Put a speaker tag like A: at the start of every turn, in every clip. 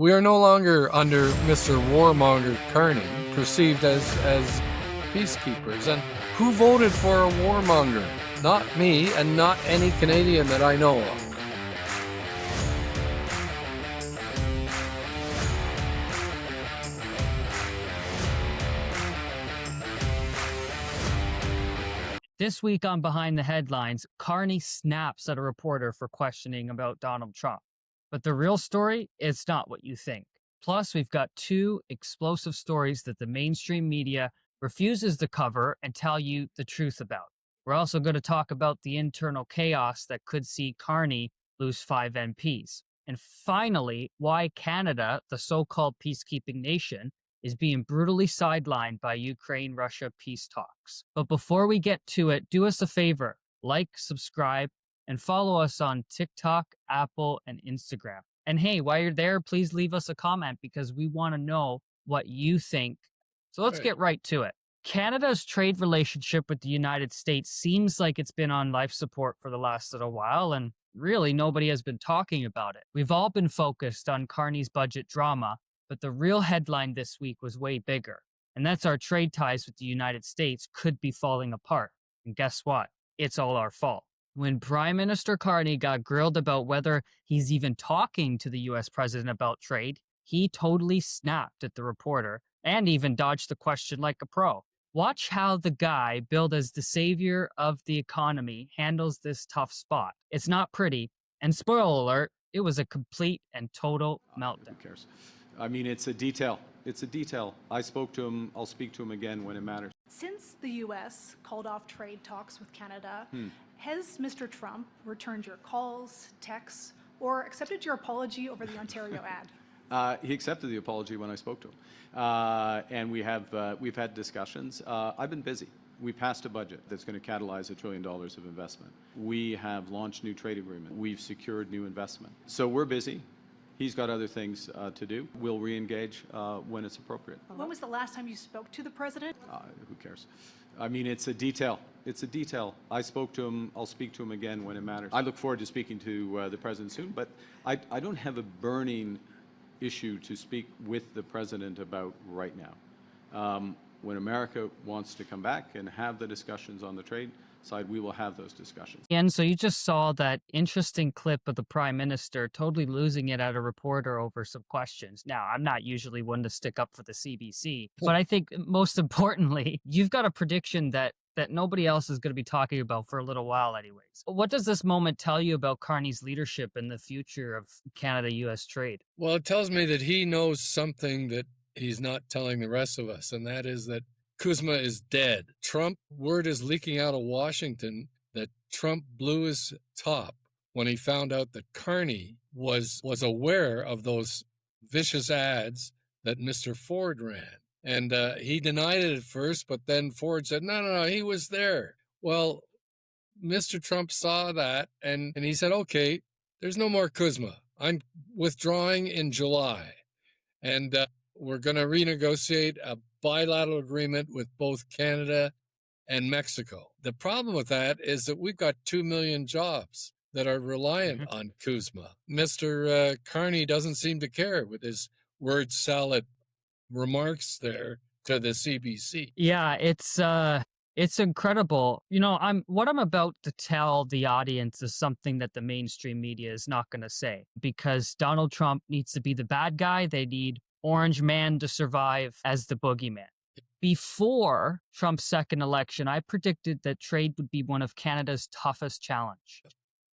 A: We are no longer under Mr. Warmonger Carney, perceived as peacekeepers. And who voted for a warmonger? Not me, and not any Canadian that I know of.
B: This week on Behind the Headlines, Carney snaps at a reporter for questioning about Donald Trump. But the real story, it's not what you think. Plus, we've got two explosive stories that the mainstream media refuses to cover and tell you the truth about. We're also going to talk about the internal chaos that could see Carney lose 5 MPs. And finally, why Canada, the so-called peacekeeping nation, is being brutally sidelined by Ukraine-Russia peace talks. But before we get to it, do us a favor, like, subscribe, and follow us on TikTok, Apple, and Instagram. And hey, while you're there, please leave us a comment because we want to know what you think. So let's get right to it. Canada's trade relationship with the United States seems like it's been on life support for the last little while, and really nobody has been talking about it. We've all been focused on Carney's budget drama, but the real headline this week was way bigger, and that's our trade ties with the United States could be falling apart. And guess what? It's all our fault. When Prime Minister Carney got grilled about whether he's even talking to the US president about trade, he totally snapped at the reporter and even dodged the question like a pro. Watch how the guy, billed as the savior of the economy, handles this tough spot. It's not pretty, and spoiler alert, it was a complete and total meltdown.
C: Who cares? I mean, it's a detail. It's a detail. I spoke to him. I'll speak to him again when it matters.
D: Since the U.S. called off trade talks with Canada, has Mr. Trump returned your calls, texts, or accepted your apology over the Ontario ad?
C: He accepted the apology when I spoke to him, and we've had discussions. I've been busy. We passed a budget that's going to catalyze $1 trillion of investment. We have launched new trade agreement. We've secured new investment. So we're busy. He's got other things to do. We'll re-engage when it's appropriate.
D: When was the last time you spoke to the president?
C: Who cares? I mean, it's a detail. It's a detail. I spoke to him. I'll speak to him again when it matters. I look forward to speaking to the president soon, but I don't have a burning issue to speak with the president about right now. When America wants to come back and have the discussions on the trade side, we will have those discussions.
B: And so you just saw that interesting clip of the prime minister totally losing it at a reporter over some questions. Now, I'm not usually one to stick up for the CBC, but I think most importantly, you've got a prediction that nobody else is going to be talking about for a little while anyways. What does this moment tell you about Carney's leadership and the future of Canada-US trade?
A: Well, it tells me that he knows something that he's not telling the rest of us, and that is that Kuzma is dead. Word is leaking out of Washington that Trump blew his top when he found out that Carney was aware of those vicious ads that Mr. Ford ran. And he denied it at first, but then Ford said, no, he was there. Well, Mr. Trump saw that, and he said, okay, there's no more Kuzma. I'm withdrawing in July. And we're going to renegotiate a bilateral agreement with both Canada and Mexico. The problem with that is that we've got 2 million jobs that are reliant on Kuzma. Mr. Carney doesn't seem to care with his word salad remarks there to the CBC.
B: Yeah, it's incredible. You know, what I'm about to tell the audience is something that the mainstream media is not going to say, because Donald Trump needs to be the bad guy. They need Orange Man to survive as the boogeyman. Before Trump's second election, I predicted that trade would be one of Canada's toughest challenge.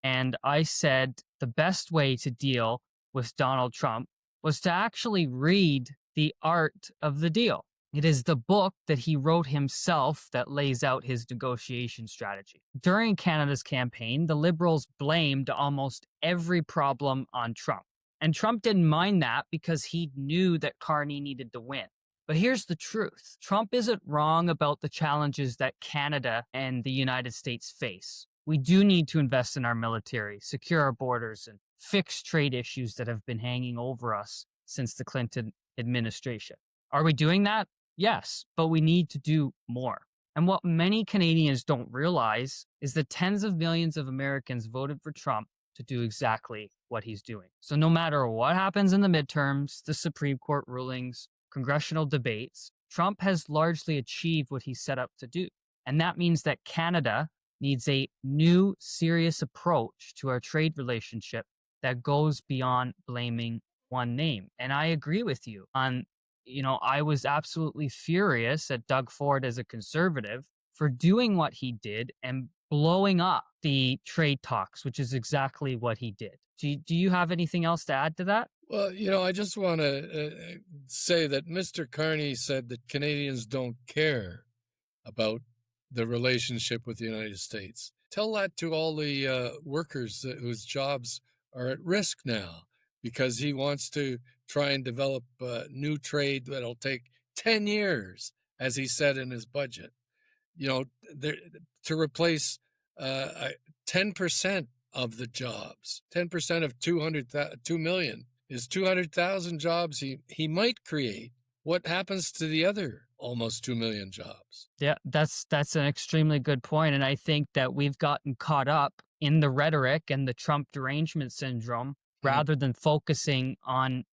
B: And I said the best way to deal with Donald Trump was to actually read The Art of the Deal. It is the book that he wrote himself that lays out his negotiation strategy. During Canada's campaign, the Liberals blamed almost every problem on Trump. And Trump didn't mind that because he knew that Carney needed to win. But here's the truth. Trump isn't wrong about the challenges that Canada and the United States face. We do need to invest in our military, secure our borders, and fix trade issues that have been hanging over us since the Clinton administration. Are we doing that? Yes, but we need to do more. And what many Canadians don't realize is that tens of millions of Americans voted for Trump to do exactly what he's doing. So no matter what happens in the midterms, the Supreme Court rulings, congressional debates, Trump has largely achieved what he set out to do. And that means that Canada needs a new, serious approach to our trade relationship that goes beyond blaming one name. And I agree with you on, I was absolutely furious at Doug Ford as a conservative for doing what he did and blowing up the trade talks, which is exactly what he did. Do you have anything else to add to that?
A: Well, I just want to say that Mr. Carney said that Canadians don't care about the relationship with the United States. Tell that to all the workers whose jobs are at risk now, because he wants to try and develop new trade that'll take 10 years, as he said in his budget. To replace 10% of the jobs, 10% of 2 million is 200,000 jobs he might create. What happens to the other almost 2 million jobs?
B: Yeah, that's an extremely good point. And I think that we've gotten caught up in the rhetoric and the Trump derangement syndrome rather than focusing on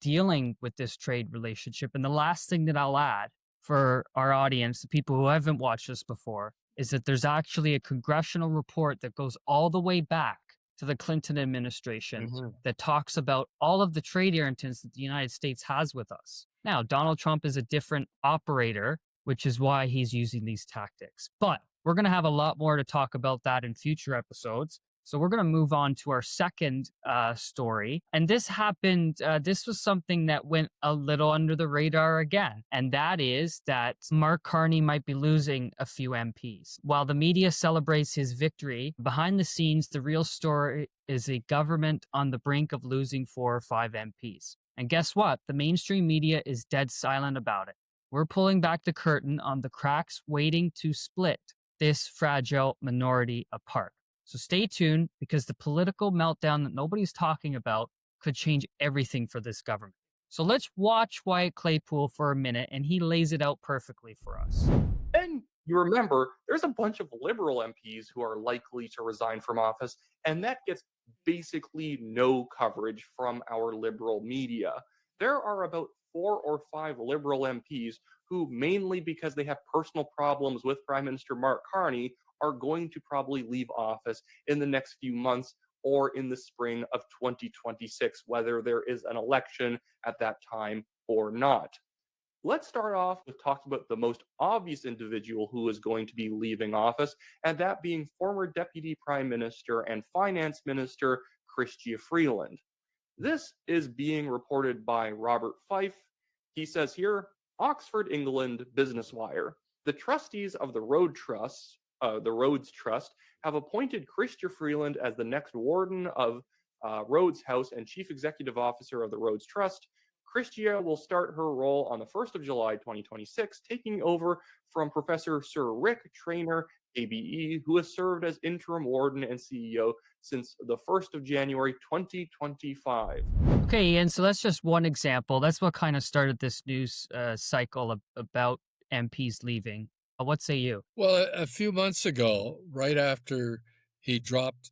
B: dealing with this trade relationship. And the last thing that I'll add for our audience, the people who haven't watched this before, is that there's actually a congressional report that goes all the way back to the Clinton administration that talks about all of the trade irritants that the United States has with us. Now, Donald Trump is a different operator, which is why he's using these tactics. But we're going to have a lot more to talk about that in future episodes. So we're going to move on to our second story. And this happened, this was something that went a little under the radar again. And that is that Mark Carney might be losing a few MPs. While the media celebrates his victory, behind the scenes, the real story is a government on the brink of losing 4 or 5 MPs. And guess what? The mainstream media is dead silent about it. We're pulling back the curtain on the cracks waiting to split this fragile minority apart. So stay tuned, because the political meltdown that nobody's talking about could change everything for this government. So let's watch Wyatt Claypool for a minute, and he lays it out perfectly for us.
E: And you remember, there's a bunch of Liberal MPs who are likely to resign from office, and that gets basically no coverage from our Liberal media. There are about 4 or 5 Liberal MPs who, mainly because they have personal problems with Prime Minister Mark Carney, are going to probably leave office in the next few months or in the spring of 2026, whether there is an election at that time or not. Let's start off with talking about the most obvious individual who is going to be leaving office, and that being former Deputy Prime Minister and Finance Minister Chrystia Freeland. This is being reported by Robert Fife. He says here, Oxford, England, Business Wire. The trustees of the Roads Trust have appointed Chrystia Freeland as the next warden of Rhodes House and chief executive officer of the Rhodes Trust. Chrystia will start her role on the 1st of July 2026, taking over from Professor Sir Rick Traynor, ABE, who has served as interim warden and CEO since the 1st of January 2025.
B: Okay, Ian, so that's just one example. That's what kind of started this news cycle about MPs leaving. What say you?
A: Well, a few months ago, right after he dropped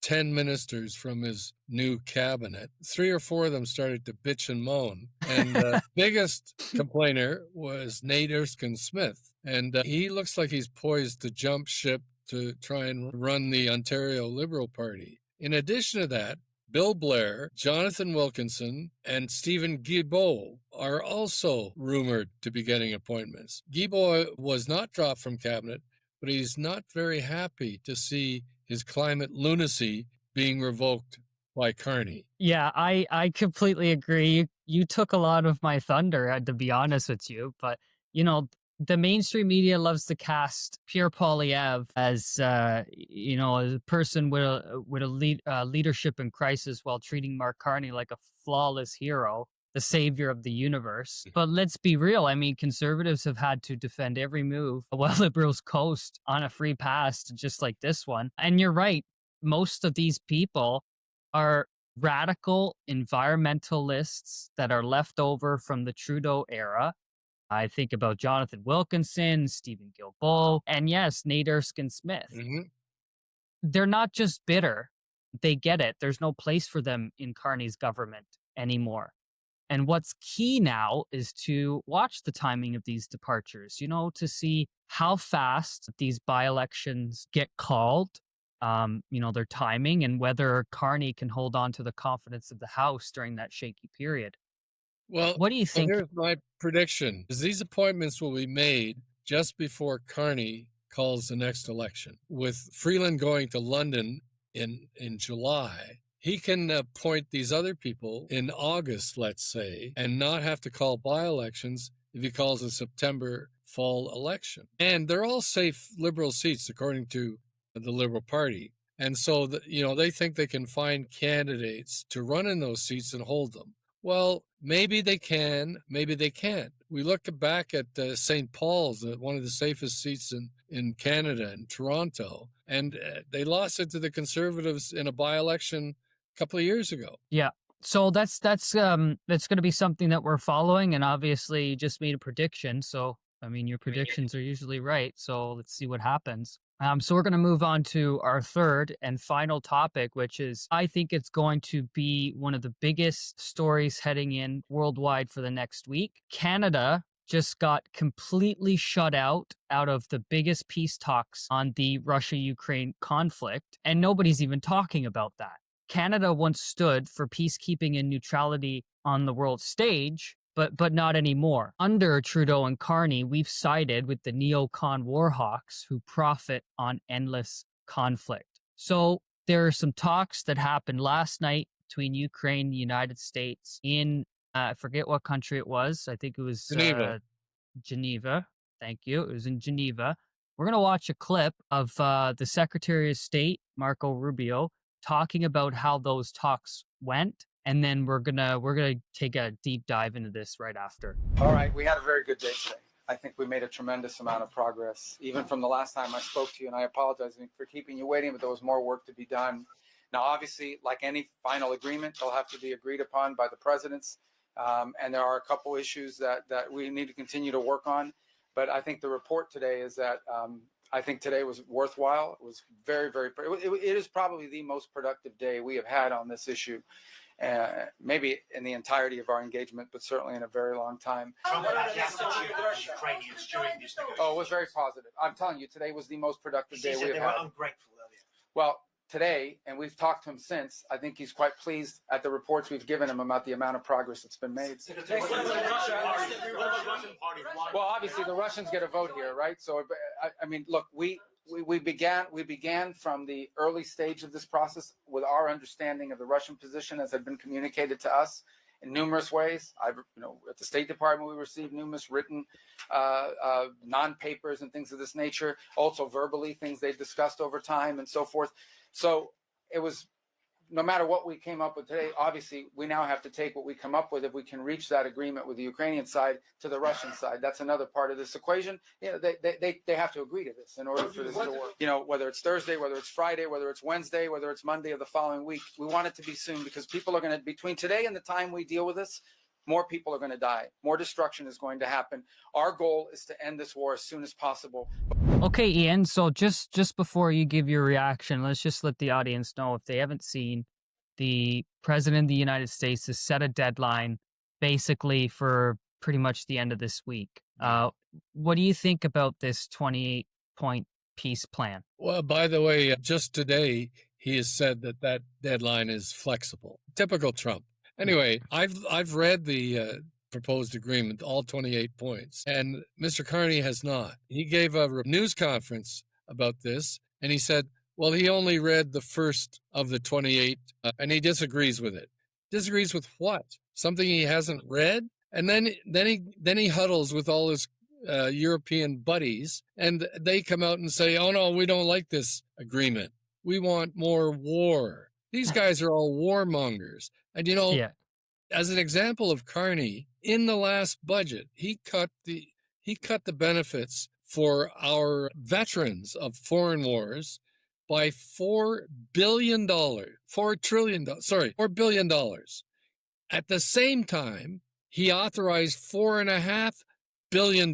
A: 10 ministers from his new cabinet, 3 or 4 of them started to bitch and moan. And the biggest complainer was Nate Erskine-Smith. And he looks like he's poised to jump ship to try and run the Ontario Liberal Party. In addition to that, Bill Blair, Jonathan Wilkinson, and Stephen Guilbeault are also rumored to be getting appointments. Guilbeault was not dropped from cabinet, but he's not very happy to see his climate lunacy being revoked by Carney.
B: Yeah, I completely agree. You took a lot of my thunder, to be honest with you. But, the mainstream media loves to cast Pierre Poilievre as, as a person with a leadership in crisis, while treating Mark Carney like a flawless hero, the savior of the universe. But let's be real. I mean, conservatives have had to defend every move while liberals coast on a free pass, just like this one. And you're right. Most of these people are radical environmentalists that are left over from the Trudeau era. I think about Jonathan Wilkinson, Stephen Guilbeault, and yes, Nate Erskine-Smith.
A: Mm-hmm.
B: They're not just bitter. they get it. There's no place for them in Carney's government anymore. And what's key now is to watch the timing of these departures, to see how fast these by-elections get called, their timing, and whether Carney can hold on to the confidence of the House during that shaky period.
A: Well,
B: What do you think?
A: here's my prediction, is these appointments will be made just before Carney calls the next election. With Freeland going to London in July, he can appoint these other people in August, let's say, and not have to call by-elections if he calls a September fall election. And they're all safe Liberal seats, according to the Liberal Party. And so, they think they can find candidates to run in those seats and hold them. Well, maybe they can, maybe they can't. We look back at St. Paul's, one of the safest seats in Canada, in Toronto, and they lost it to the Conservatives in a by-election a couple of years ago.
B: Yeah. So that's going to be something that we're following, and obviously you just made a prediction. So, your predictions are usually right. So let's see what happens. So we're going to move on to our third and final topic, which is, I think it's going to be one of the biggest stories heading in worldwide for the next week. Canada just got completely shut out of the biggest peace talks on the Russia-Ukraine conflict, and nobody's even talking about that. Canada once stood for peacekeeping and neutrality on the world stage, but not anymore. Under Trudeau and Carney, we've sided with the neocon warhawks who profit on endless conflict. So there are some talks that happened last night between Ukraine and the United States in, I forget what country it was. I think it was Geneva. Thank you. It was in Geneva. We're going to watch a clip of the Secretary of State, Marco Rubio, talking about how those talks went. And then we're gonna take a deep dive into this right after.
F: All right, we had a very good day today. I think we made a tremendous amount of progress, even from the last time I spoke to you, and I apologize for keeping you waiting, but there was more work to be done. Now, obviously, like any final agreement, they'll have to be agreed upon by the presidents, and there are a couple issues that we need to continue to work on. But I think the report today is that I think today was worthwhile. It was very, very, it is probably the most productive day we have had on this issue. Maybe in the entirety of our engagement, but certainly in a very long time. Oh, it was very positive. I'm telling you, today was the most productive day we have had. Ungrateful earlier. Well, today, and we've talked to him since, I think he's quite pleased at the reports we've given him about the amount of progress that's been made. Well, obviously the Russians get a vote here, right? So, look, we began from the early stage of this process with our understanding of the Russian position as had been communicated to us in numerous ways. At the State Department, we received numerous written non-papers and things of this nature, also verbally, things they discussed over time and so forth. So it was, no matter what we came up with today, obviously we now have to take what we come up with, if we can reach that agreement with the Ukrainian side, to the Russian side. That's another part of this equation. They have to agree to this in order for this to work. Whether it's Thursday, whether it's Friday, whether it's Wednesday, whether it's Monday of the following week, we want it to be soon, because people are going to, between today and the time we deal with this, more people are going to die. More destruction is going to happen. Our goal is to end this war as soon as possible.
B: Okay, Ian, so just before you give your reaction, let's just let the audience know, if they haven't seen, the President of the United States has set a deadline basically for pretty much the end of this week. What do you think about this 28-point peace plan?
A: Well, by the way, just today, he has said that deadline is flexible. Typical Trump. Anyway, I've read the proposed agreement, all 28 points, and Mr. Carney has not. He gave a news conference about this, and he said, well, he only read the first of the 28, and he disagrees with it. Disagrees with what? Something he hasn't read? And then he huddles with all his European buddies, and they come out and say, oh, no, we don't like this agreement. We want more war. These guys are all warmongers. And, as an example of Carney, in the last budget, he cut the benefits for our veterans of foreign wars by $4 billion. At the same time, he authorized $4.5 billion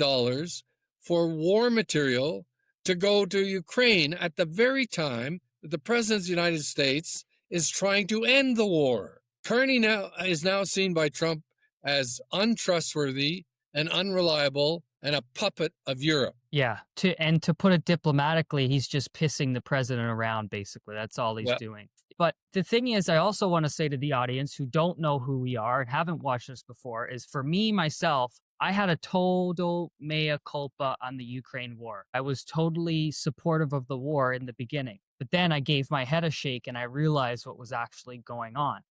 A: for war material to go to Ukraine at the very time that the President of the United States is trying to end the war. Carney is now seen by Trump as untrustworthy and unreliable and a puppet of Europe.
B: Yeah, to put it diplomatically, he's just pissing the president around, basically. That's all he's doing. But the thing is, I also want to say to the audience who don't know who we are and haven't watched this before, is for me, myself, I had a total mea culpa on the Ukraine war. I was totally supportive of the war in the beginning. But then I gave my head a shake and I realized what was actually going on.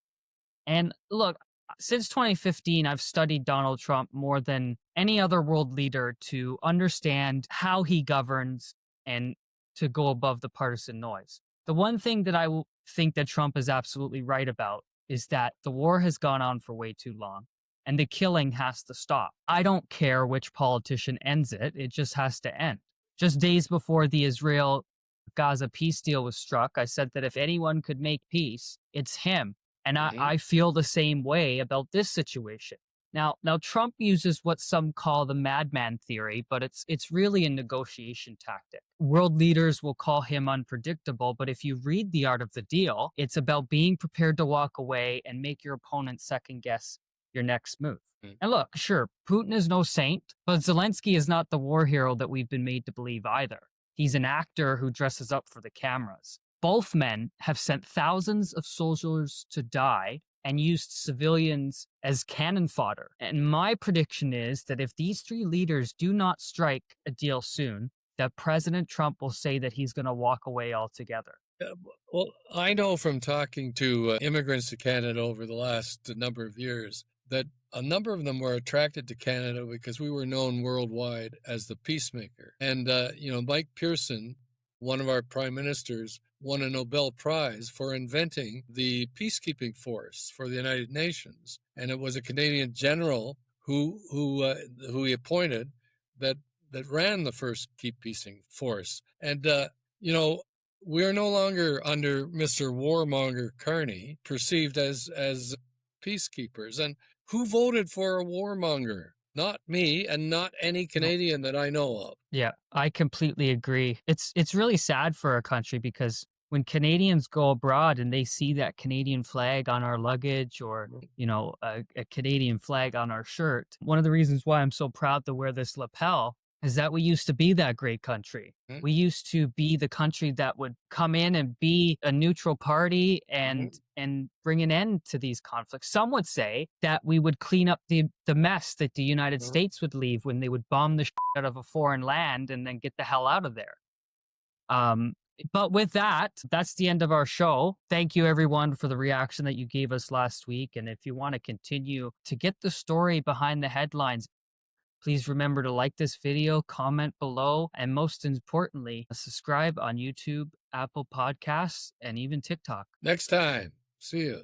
B: And look, since 2015, I've studied Donald Trump more than any other world leader to understand how he governs and to go above the partisan noise. The one thing that I think that Trump is absolutely right about is that the war has gone on for way too long and the killing has to stop. I don't care which politician ends it. It just has to end. Just days before the Israel-Gaza peace deal was struck, I said that if anyone could make peace, it's him. And I feel the same way about this situation. Now Trump uses what some call the madman theory, but it's really a negotiation tactic. World leaders will call him unpredictable, but if you read The Art of the Deal, it's about being prepared to walk away and make your opponent second guess your next move. And look, sure, Putin is no saint, but Zelensky is not the war hero that we've been made to believe either. He's an actor who dresses up for the cameras. Both men have sent thousands of soldiers to die and used civilians as cannon fodder. And my prediction is that if these three leaders do not strike a deal soon, that President Trump will say that he's going to walk away altogether.
A: Well, I know from talking to immigrants to Canada over the last number of years that a number of them were attracted to Canada because we were known worldwide as the peacemaker. And, Mike Pearson, one of our prime ministers, won a Nobel Prize for inventing the peacekeeping force for the United Nations. And it was a Canadian general who he appointed that ran the first peacekeeping force. And, we are no longer under Mr. Warmonger Carney, perceived as peacekeepers. And who voted for a warmonger? Not me, and not any Canadian that I know of.
B: Yeah, I completely agree. It's really sad for our country because when Canadians go abroad and they see that Canadian flag on our luggage or, a Canadian flag on our shirt, one of the reasons why I'm so proud to wear this lapel is that we used to be that great country. We used to be the country that would come in and be a neutral party and bring an end to these conflicts. Some would say that we would clean up the mess that the United States would leave when they would bomb the shit out of a foreign land and then get the hell out of there. But with that, that's the end of our show. Thank you, everyone, for the reaction that you gave us last week. And if you want to continue to get the story behind the headlines, please remember to like this video, comment below, and most importantly, subscribe on YouTube, Apple Podcasts, and even TikTok.
A: Next time. See you.